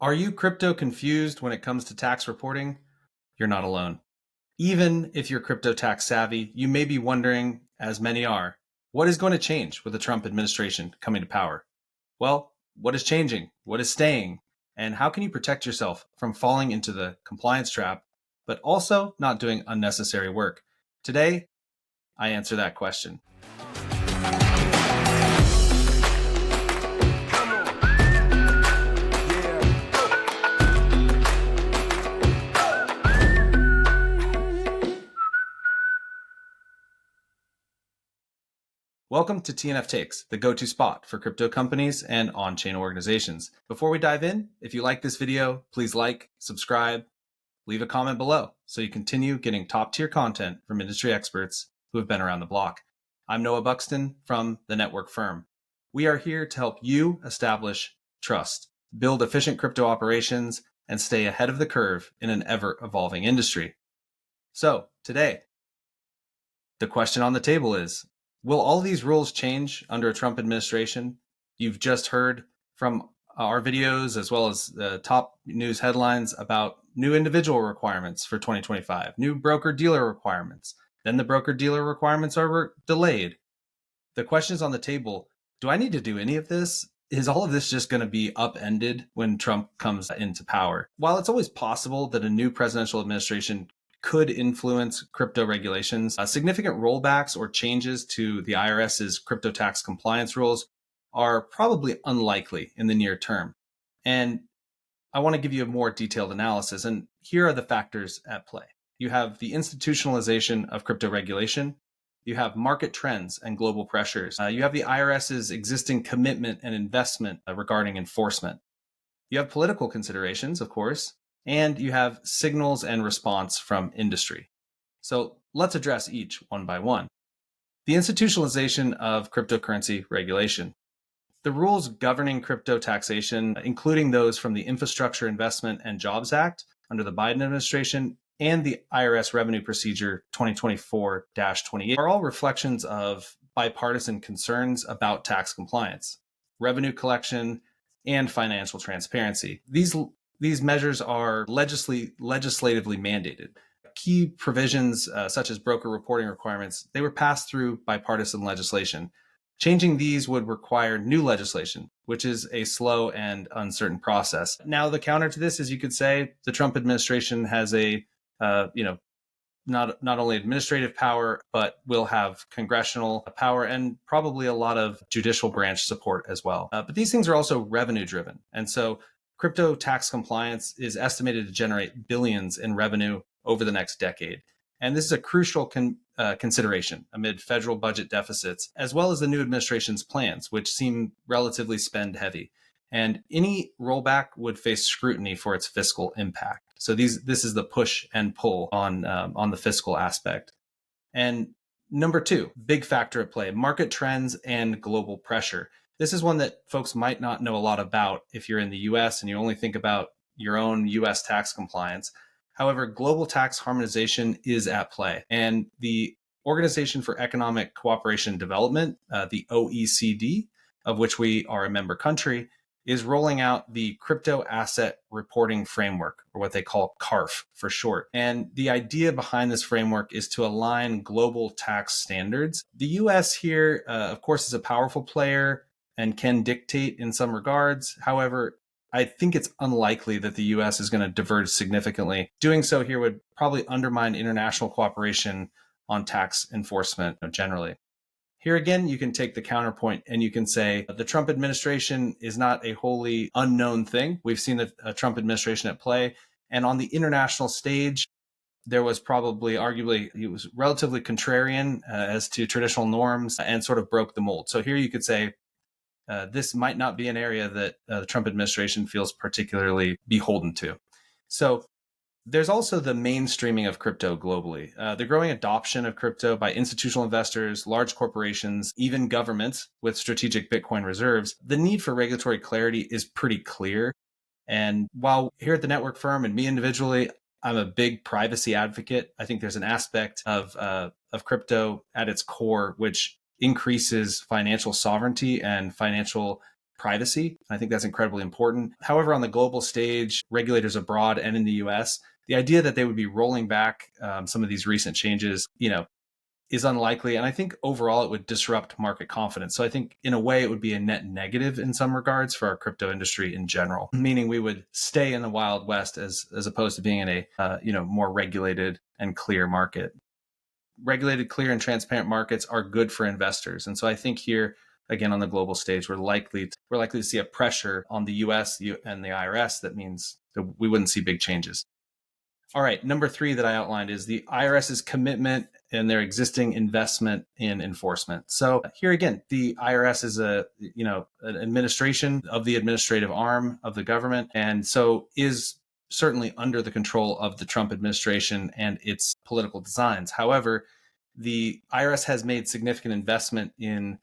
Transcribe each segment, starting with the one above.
Are you crypto confused when it comes to tax reporting? You're not alone. Even if you're crypto tax savvy, you may be wondering, as many are, what is going to change with the Trump administration coming to power? Well, what is changing? What is staying? And how can you protect yourself from falling into the compliance trap, but also not doing unnecessary work? Today, I answer that question. Welcome to TNF Takes, the go-to spot for crypto companies and on-chain organizations. Before we dive in, if you like this video, please like, subscribe, leave a comment below so you continue getting top-tier content from industry experts who have been around the block. I'm Noah Buxton from the Network Firm. We are here to help you establish trust, build efficient crypto operations, and stay ahead of the curve in an ever-evolving industry. So today, the question on the table is, will all these rules change under a Trump administration? You've just heard from our videos as well as the top news headlines about new individual requirements for 2025, new broker-dealer requirements. Then the broker-dealer requirements are delayed. The question is on the table, do I need to do any of this? Is all of this just going to be upended when Trump comes into power? While it's always possible that a new presidential administration could influence crypto regulations, significant rollbacks or changes to the IRS's crypto tax compliance rules are probably unlikely in the near term. And I want to give you a more detailed analysis. And here are the factors at play. You have the institutionalization of crypto regulation. You have market trends and global pressures. You have the IRS's existing commitment and investment regarding enforcement. You have political considerations, of course, and you have signals and response from industry. So let's address each one by one. The institutionalization of cryptocurrency regulation. The rules governing crypto taxation, including those from the Infrastructure Investment and Jobs Act under the Biden administration and the IRS Revenue Procedure 2024-28, are all reflections of bipartisan concerns about tax compliance, revenue collection, and financial transparency. These measures are legislatively mandated. Key provisions, such as broker reporting requirements, they were passed through bipartisan legislation. Changing these would require new legislation, which is a slow and uncertain process. Now, the counter to this is, you could say, the Trump administration has a, not only administrative power, but will have congressional power and probably a lot of judicial branch support as well. But these things are also revenue driven. And so crypto tax compliance is estimated to generate billions in revenue over the next decade. And this is a crucial consideration amid federal budget deficits, as well as the new administration's plans, which seem relatively spend heavy. And any rollback would face scrutiny for its fiscal impact. So this is the push and pull on the fiscal aspect. And number two, big factor at play, market trends and global pressure. This is one that folks might not know a lot about if you're in the US and you only think about your own US tax compliance. However, global tax harmonization is at play. And the Organization for Economic Cooperation and Development, the OECD, of which we are a member country, is rolling out the Crypto Asset Reporting Framework, or what they call CARF for short. And the idea behind this framework is to align global tax standards. The US here, of course, is a powerful player and can dictate in some regards. However, I think it's unlikely that the US is going to diverge significantly. Doing so here would probably undermine international cooperation on tax enforcement generally. Here again, you can take the counterpoint and you can say the Trump administration is not a wholly unknown thing. We've seen a Trump administration at play. And on the international stage, there was probably, arguably, he was relatively contrarian as to traditional norms and sort of broke the mold. So here you could say, this might not be an area that the Trump administration feels particularly beholden to. So there's also the mainstreaming of crypto globally. The growing adoption of crypto by institutional investors, large corporations, even governments with strategic Bitcoin reserves. The need for regulatory clarity is pretty clear. And while here at the Network Firm and me individually, I'm a big privacy advocate, I think there's an aspect of crypto at its core which increases financial sovereignty and financial privacy. I think that's incredibly important. However, on the global stage, regulators abroad and in the US, the idea that they would be rolling back some of these recent changes, is unlikely. And I think overall it would disrupt market confidence. So I think in a way it would be a net negative in some regards for our crypto industry in general, meaning we would stay in the Wild West as opposed to being in a more regulated and clear market. Regulated, clear, and transparent markets are good for investors. And so I think here, again, on the global stage, we're likely to see a pressure on the US and the IRS. That means that we wouldn't see big changes. All right, number 3 that I outlined is the IRS's commitment and their existing investment in enforcement. So here again, the IRS is an administration of the administrative arm of the government, and so is certainly under the control of the Trump administration and its political designs. However, the IRS has made significant investment in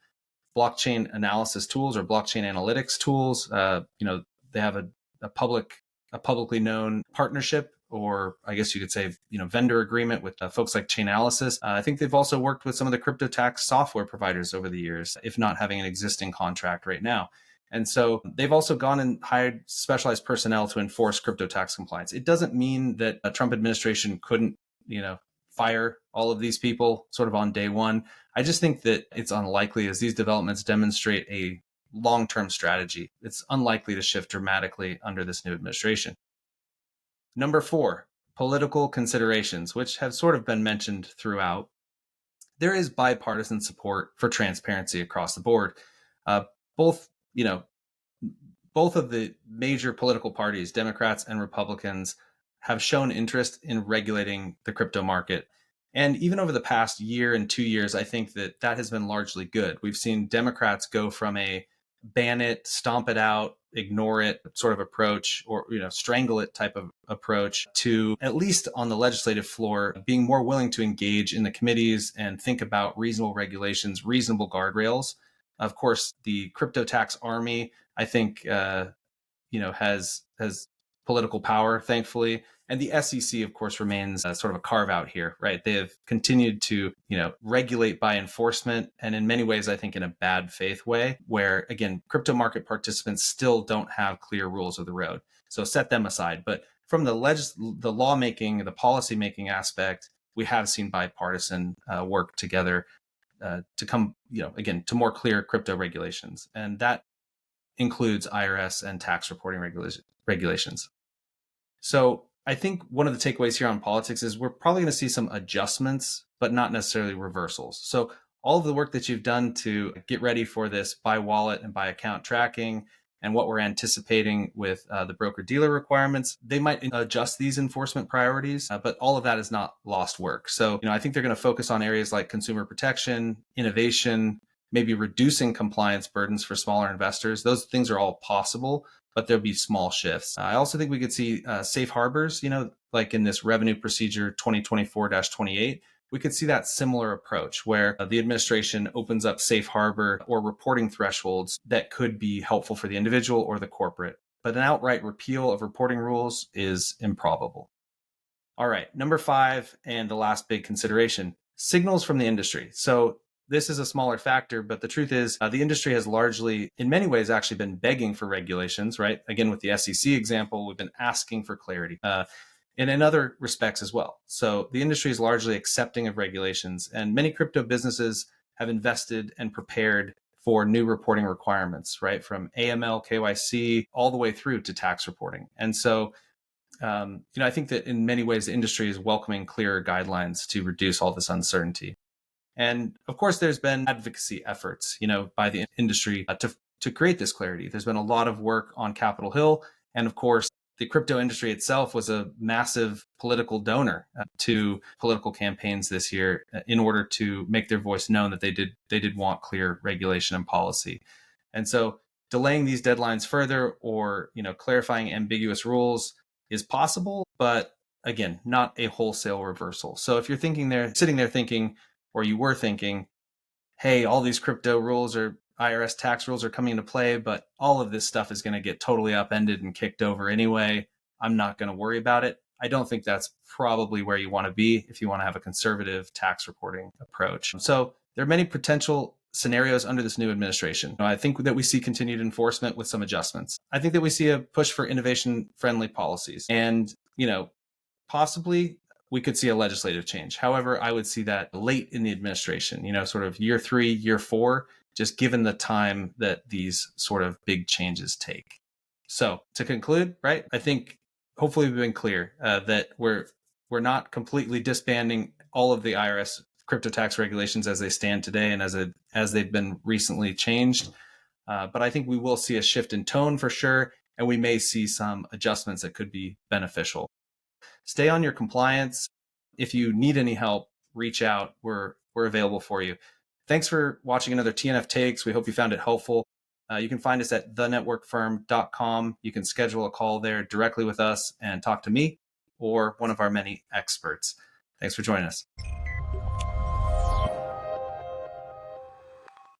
blockchain analysis tools or blockchain analytics tools. They have a publicly known partnership, or I guess you could say, vendor agreement with folks like Chainalysis. I think they've also worked with some of the crypto tax software providers over the years, if not having an existing contract right now. And so they've also gone and hired specialized personnel to enforce crypto tax compliance. It doesn't mean that a Trump administration couldn't, fire all of these people sort of on day one. I just think that it's unlikely, as these developments demonstrate a long-term strategy. It's unlikely to shift dramatically under this new administration. Number 4, political considerations, which have sort of been mentioned throughout. There is bipartisan support for transparency across the board. Both of the major political parties, Democrats and Republicans, have shown interest in regulating the crypto market. And even over the past year and 2 years, I think that has been largely good. We've seen Democrats go from a ban it, stomp it out, ignore it sort of approach, or strangle it type of approach, to, at least on the legislative floor, being more willing to engage in the committees and think about reasonable regulations, reasonable guardrails. Of course, the crypto tax army, I think, has political power, thankfully. And the SEC, of course, remains sort of a carve out here, right? They have continued to, regulate by enforcement, and in many ways, I think in a bad faith way, where, again, crypto market participants still don't have clear rules of the road. So set them aside. But from the lawmaking, the policymaking aspect, we have seen bipartisan work together to come, again, to more clear crypto regulations. And that includes IRS and tax reporting regulations. So I think one of the takeaways here on politics is we're probably going to see some adjustments, but not necessarily reversals. So all of the work that you've done to get ready for this by wallet and by account tracking, and what we're anticipating with the broker-dealer requirements, they might adjust these enforcement priorities, but all of that is not lost work. So, I think they're going to focus on areas like consumer protection, innovation, maybe reducing compliance burdens for smaller investors. Those things are all possible, but there'll be small shifts. I also think we could see safe harbors, like in this revenue procedure 2024-28. We could see that similar approach where the administration opens up safe harbor or reporting thresholds that could be helpful for the individual or the corporate. But an outright repeal of reporting rules is improbable. All right, number 5, and the last big consideration, signals from the industry. So this is a smaller factor, but the truth is the industry has largely, in many ways, actually been begging for regulations, right? Again, with the SEC example, we've been asking for clarity. And in other respects as well. So the industry is largely accepting of regulations, and many crypto businesses have invested and prepared for new reporting requirements, right? From AML, KYC, all the way through to tax reporting. And so, I think that in many ways, the industry is welcoming clearer guidelines to reduce all this uncertainty. And of course, there's been advocacy efforts, by the industry to create this clarity. There's been a lot of work on Capitol Hill. And of course, the crypto industry itself was a massive political donor to political campaigns this year in order to make their voice known that they did want clear regulation and policy. And so delaying these deadlines further, or clarifying ambiguous rules, is possible, but again, not a wholesale reversal. So if you're sitting there thinking, or you were thinking, hey, all these crypto rules or IRS tax rules are coming into play, but all of this stuff is going to get totally upended and kicked over anyway, I'm not going to worry about it. I don't think that's probably where you want to be if you want to have a conservative tax reporting approach. So there are many potential scenarios under this new administration. I think that we see continued enforcement with some adjustments. I think that we see a push for innovation-friendly policies. And, possibly we could see a legislative change. However, I would see that late in the administration, sort of year 3, year 4, just given the time that these sort of big changes take. So to conclude, right, I think hopefully we've been clear that we're not completely disbanding all of the IRS crypto tax regulations as they stand today and as they've been recently changed. But I think we will see a shift in tone for sure, and we may see some adjustments that could be beneficial. Stay on your compliance. If you need any help, reach out. We're available for you. Thanks for watching another TNF Takes. We hope you found it helpful. You can find us at thenetworkfirm.com. You can schedule a call there directly with us and talk to me or one of our many experts. Thanks for joining us.